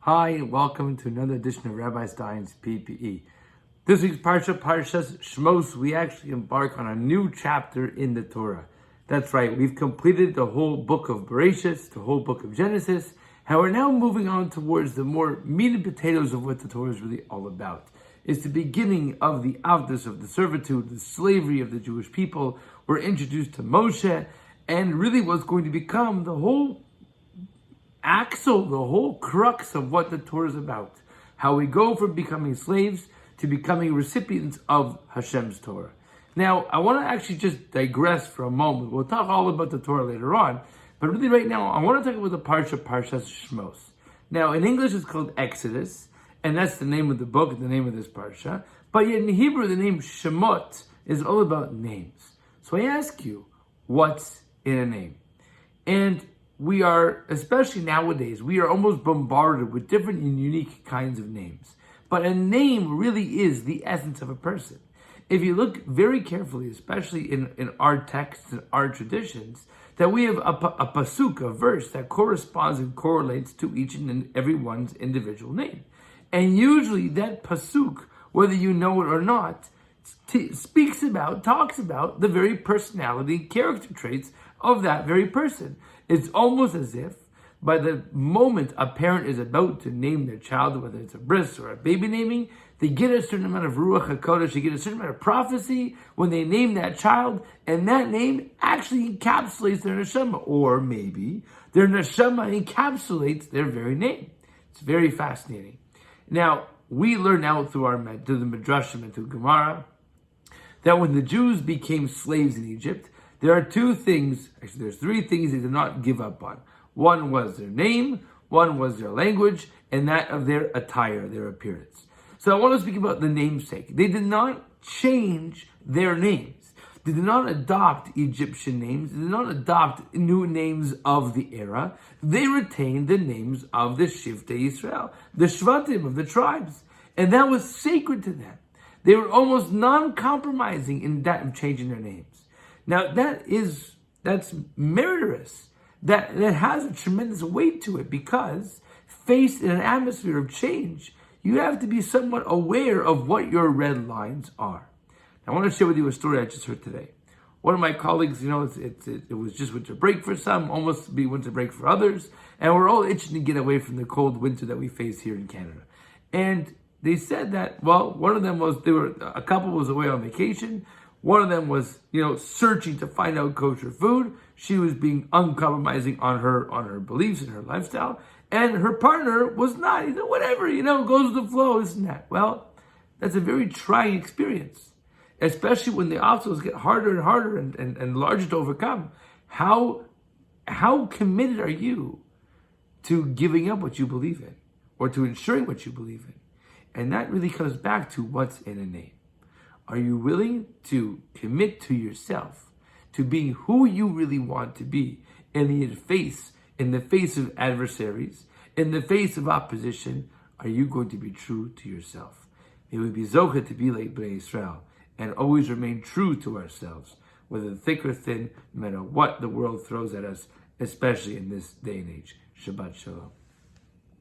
Hi, and welcome to another edition of Rabbi Stein's PPE. This week's Parsha, Parshas Shemot, we actually embark on a new chapter in the Torah. That's right, we've completed the whole book of Bereshit, the whole book of Genesis, and we're now moving on towards the more meat and potatoes of what the Torah is really all about. It's the beginning of the avdus, of the servitude, the slavery of the Jewish people. We're introduced to Moshe, and really what's going to become the whole axle, the whole crux of what the Torah is about. How we go from becoming slaves to becoming recipients of Hashem's Torah. Now, I want to actually just digress for a moment. We'll talk all about the Torah later on, but really right now, I want to talk about the Parsha, Parshas Shmos. Now, in English, it's called Exodus, and that's the name of the book, the name of this Parsha. But yet in Hebrew, the name Shemot is all about names. So I ask you, what's in a name? And we are, especially nowadays, we are almost bombarded with different and unique kinds of names. But a name really is the essence of a person. If you look very carefully, especially in our texts and our traditions, that we have a pasuk, a verse that corresponds and correlates to each and every one's individual name. And usually that pasuk, whether you know it or not, talks about the very personality, character traits of that very person. It's almost as if by the moment a parent is about to name their child, whether it's a bris or a baby naming, they get a certain amount of ruach hakodesh, they get a certain amount of prophecy when they name that child, and that name actually encapsulates their neshama, or maybe their neshama encapsulates their very name. It's very fascinating. Now, we learn out through the Midrashim and through Gemara that when the Jews became slaves in Egypt, there are two things, actually there's three things they did not give up on. One was their name, one was their language, and that of their attire, their appearance. So I want to speak about the namesake. They did not change their names. They did not adopt Egyptian names. They did not adopt new names of the era. They retained the names of the Shivtei Yisrael, the Shvatim of the tribes. And that was sacred to them. They were almost non-compromising in that of changing their names. Now that's meritorious. That has a tremendous weight to it, because faced in an atmosphere of change, you have to be somewhat aware of what your red lines are. Now, I want to share with you a story I just heard today. One of my colleagues, it was just winter break for some, almost be winter break for others, and we're all itching to get away from the cold winter that we face here in Canada. And they said that, one of them was, a couple was away on vacation. One of them was, searching to find out kosher food. She was being uncompromising on her beliefs and her lifestyle. And her partner was not. Whatever, goes with the flow, this and that. Well, that's a very trying experience, especially when the obstacles get harder and harder and larger to overcome. How committed are you to giving up what you believe in, or to ensuring what you believe in? And that really comes back to what's in a name. Are you willing to commit to yourself, to being who you really want to be in the face of adversaries, in the face of opposition? Are you going to be true to yourself? May we be zocheh to be like Bnei Israel and always remain true to ourselves, whether thick or thin, no matter what the world throws at us, especially in this day and age. Shabbat Shalom.